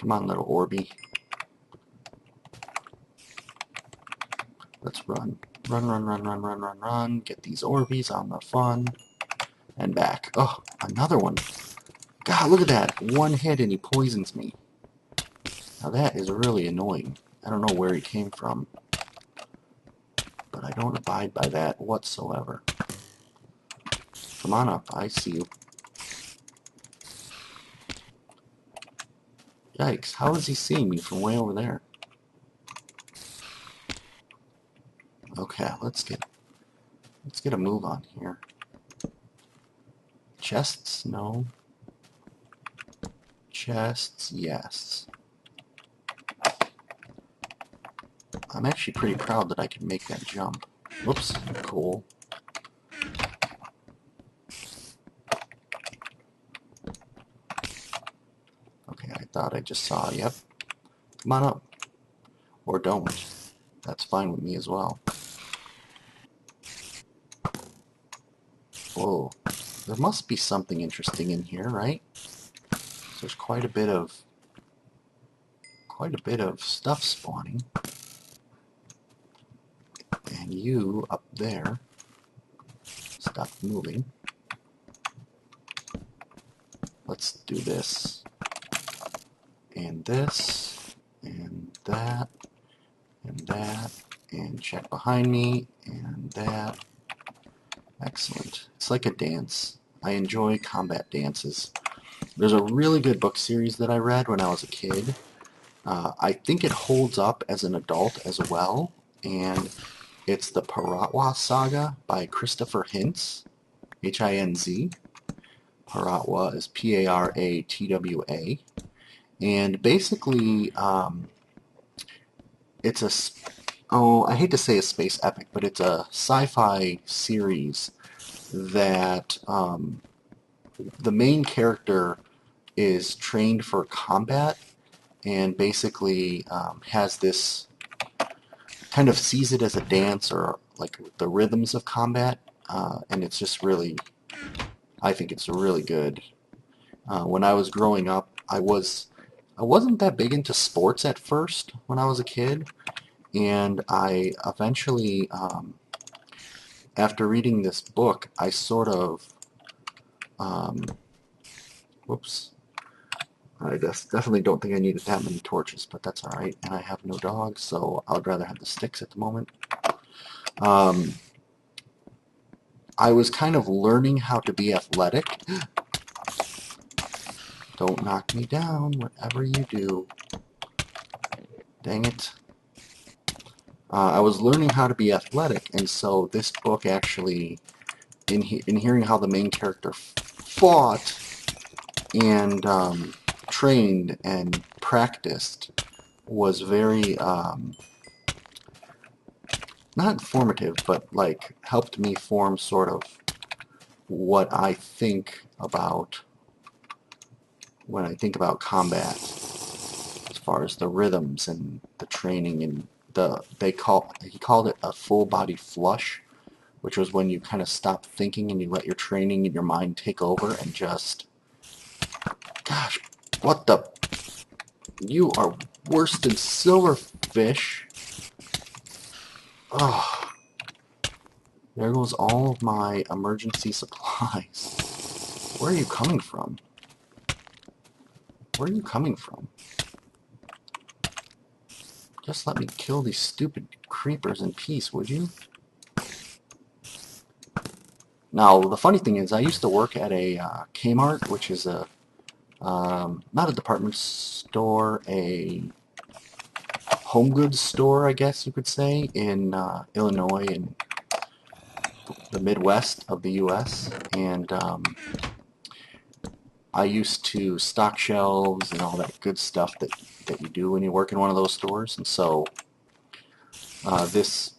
Come on, little Orby. Let's run. Run, run, run, run, run, run, run. Get these Orbeez on the fun. And back. Oh, another one. God, look at that. One hit and he poisons me. Now that is really annoying. I don't know where he came from, but I don't abide by that whatsoever. Come on up. I see you. Yikes. How is he seeing me from way over there? Okay, let's get a move on here. Chests? No. Chests? Yes. I'm actually pretty proud that I can make that jump. Whoops. Cool. Okay, I thought I just saw. Yep. Come on up. Or don't. That's fine with me as well. Whoa. There must be something interesting in here, right? There's quite a bit of stuff spawning. And you up there, stop moving. Let's do this. And this. And that. And that. And check behind me. And that. Excellent. It's like a dance. I enjoy combat dances. There's a really good book series that I read when I was a kid. I think it holds up as an adult as well. And it's the Paratwa Saga by Christopher Hintz, H-I-N-Z. Paratwa is P-A-R-A-T-W-A. And basically, it's I hate to say a space epic, but it's a sci-fi series that the main character is trained for combat and basically has this, kind of sees it as a dance or like the rhythms of combat, and it's just really, I think it's really good. When I was growing up, I wasn't that big into sports at first when I was a kid, and I eventually, after reading this book, I sort of, whoops, I definitely don't think I needed that many torches, but that's alright, and I have no dogs, so I would rather have the sticks at the moment. I was kind of learning how to be athletic. Don't knock me down, whatever you do. Dang it. I was learning how to be athletic, and so this book actually, in hearing how the main character fought and trained and practiced, was very, not informative, but like helped me form sort of what I think about when I think about combat, as far as the rhythms and the training and he called it a full body flush, which was when you kind of stop thinking and you let your training and your mind take over and just, gosh, what the, you are worse than silverfish. Oh, there goes all of my emergency supplies. Where are you coming from? Where are you coming from? Just let me kill these stupid creepers in peace, would you? Now, the funny thing is, I used to work at a Kmart, which is a, not a department store, a home goods store, I guess you could say, in Illinois and the Midwest of the U.S. And I used to stock shelves and all that good stuff that you do when you work in one of those stores. And so this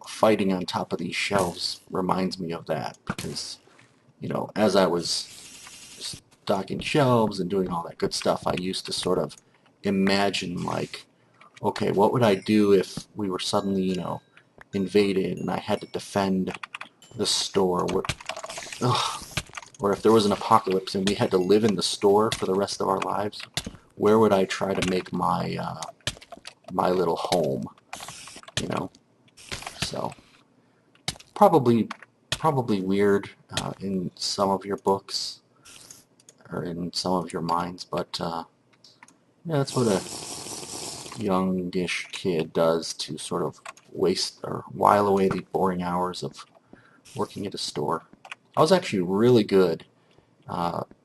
fighting on top of these shelves reminds me of that, because, you know, as I was stocking shelves and doing all that good stuff, I used to sort of imagine, like, okay, what would I do if we were suddenly, you know, invaded and I had to defend the store? Or if there was an apocalypse and we had to live in the store for the rest of our lives, where would I try to make my my little home, you know? So probably weird in some of your books or in some of your minds, but yeah, that's what a youngish kid does to sort of waste or while away the boring hours of working at a store. I was actually really good.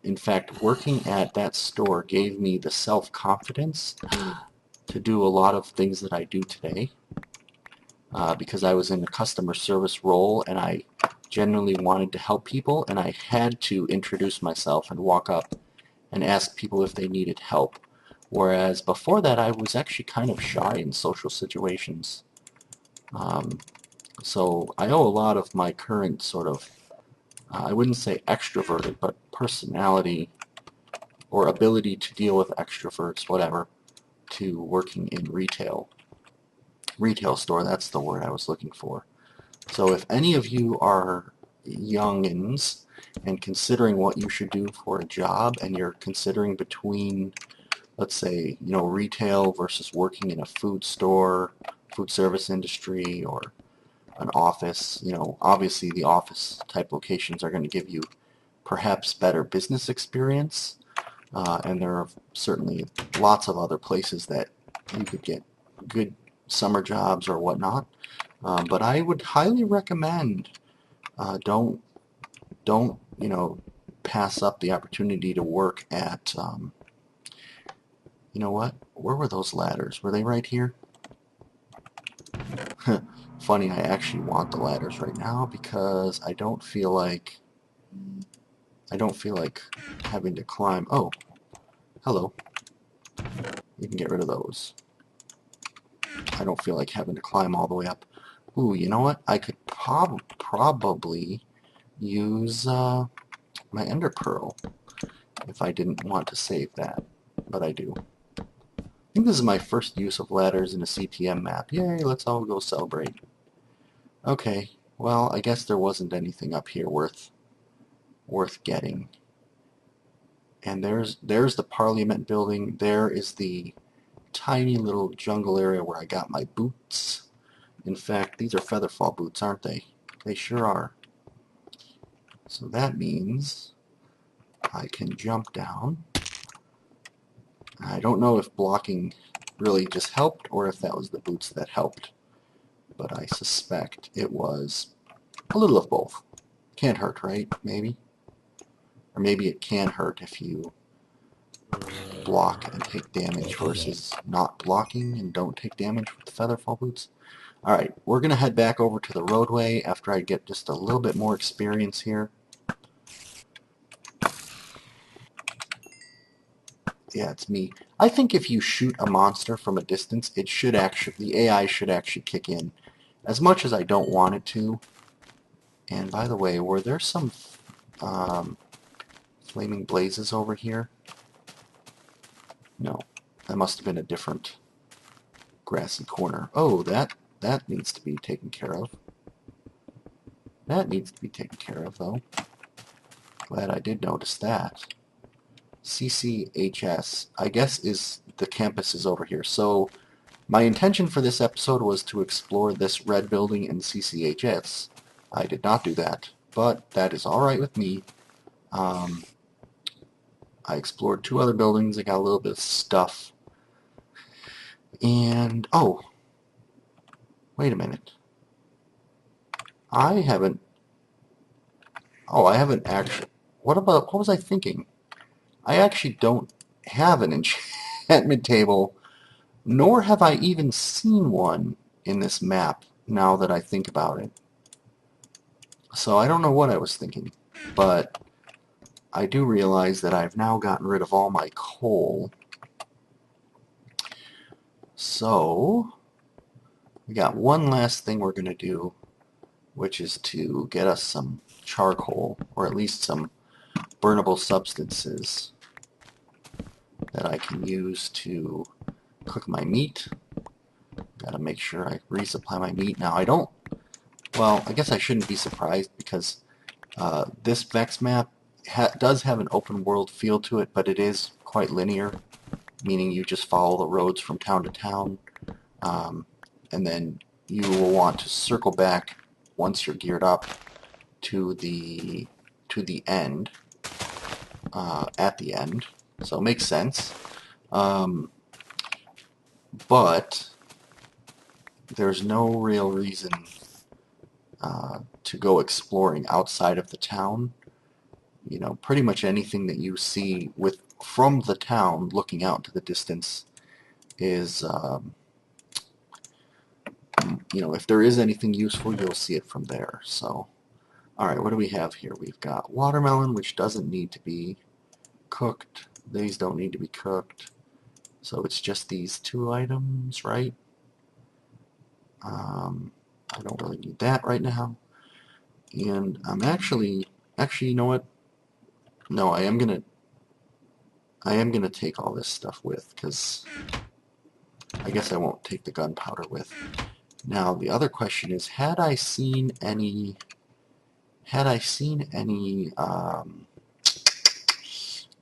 In fact, working at that store gave me the self-confidence to do a lot of things that I do today because I was in a customer service role and I genuinely wanted to help people, and I had to introduce myself and walk up and ask people if they needed help. Whereas before that, I was actually kind of shy in social situations. Um, so I owe a lot of my current sort of, I wouldn't say extroverted, but personality or ability to deal with extroverts, whatever, to working in retail. Retail store, that's the word I was looking for. So if any of you are youngins and considering what you should do for a job, and you're considering between, let's say, retail versus working in a food store, food service industry, or an office, obviously the office type locations are going to give you perhaps better business experience, and there are certainly lots of other places that you could get good summer jobs or whatnot. But I would highly recommend don't pass up the opportunity to work at you know what? Where were those ladders? Were they right here? Funny, I actually want the ladders right now because I don't feel like having to climb. Oh, hello. You can get rid of those. I don't feel like having to climb all the way up. Ooh, you know what? I could probably use my ender pearl if I didn't want to save that, but I do. I think this is my first use of ladders in a CTM map. Yay, let's all go celebrate. Okay, well, I guess there wasn't anything up here worth getting. And there's the Parliament building. There is the tiny little jungle area where I got my boots. In fact, these are featherfall boots, aren't they? They sure are. So that means I can jump down. I don't know if blocking really just helped or if that was the boots that helped, but I suspect it was a little of both. Can't hurt, right? Maybe? Or maybe it can hurt if you block and take damage versus not blocking and don't take damage with the featherfall boots. Alright, we're going to head back over to the roadway after I get just a little bit more experience here. Yeah, it's me. I think if you shoot a monster from a distance, it should actually, the AI should actually kick in. As much as I don't want it to. And by the way, were there some flaming blazes over here? No, that must have been a different grassy corner. Oh, that needs to be taken care of. That needs to be taken care of, though. Glad I did notice that. CCHS, I guess the campus is over here. So my intention for this episode was to explore this red building in CCHS. I did not do that, but that is alright with me. I explored two other buildings. I got a little bit of stuff. And, oh, wait a minute. I haven't actually, what was I thinking? I actually don't have an enchantment table, nor have I even seen one in this map now that I think about it. So I don't know what I was thinking, but I do realize that I've now gotten rid of all my coal. So we got one last thing we're going to do, which is to get us some charcoal, or at least some burnable substances that I can use to cook my meat. Gotta make sure I resupply my meat. Now well, I guess I shouldn't be surprised because this Vex map does have an open world feel to it, but it is quite linear. meaning you just follow the roads from town to town, and then you will want to circle back once you're geared up to the end, at the end. So it makes sense. But there's no real reason to go exploring outside of the town. You know, pretty much anything that you see from the town looking out to the distance is, you know, if there is anything useful, you'll see it from there. So, all right, what do we have here? We've got watermelon, which doesn't need to be cooked. These don't need to be cooked. So it's just these two items, right? I don't really need that right now. And I'm actually, you know what? No, I am gonna take all this stuff with, because I guess I won't take the gunpowder with. Now the other question is, had I seen any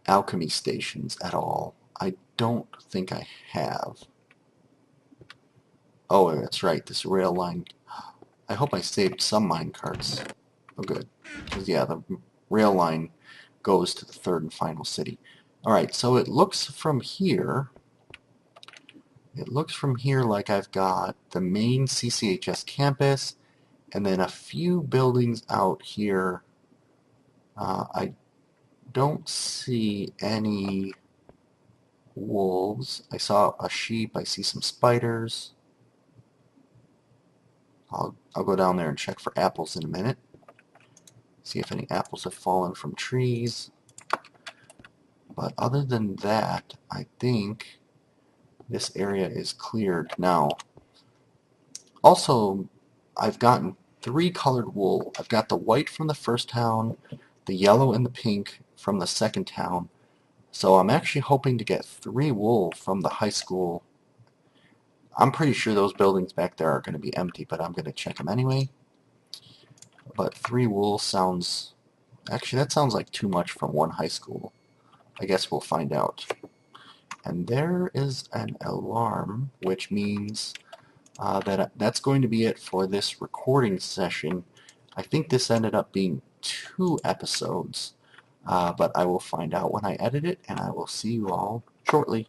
alchemy stations at all? I don't think I have. Oh, that's right, this rail line. I hope I saved some mine carts. Oh, good. Because, yeah, the rail line goes to the third and final city. Alright, so it looks from here like I've got the main CCHS campus and then a few buildings out here. I don't see any wolves. I saw a sheep. I see some spiders. I'll go down there and check for apples in a minute. See if any apples have fallen from trees. But other than that, I think this area is cleared now. Also, I've gotten 3 colored wool. I've got the white from the first town, the yellow and the pink from the second town. So I'm actually hoping to get 3 wool from the high school. I'm pretty sure those buildings back there are going to be empty, but I'm going to check them anyway. But 3 wool sounds... Actually, that sounds like too much from one high school. I guess we'll find out. And there is an alarm, which means that's going to be it for this recording session. I think this ended up being 2 episodes, but I will find out when I edit it, and I will see you all shortly.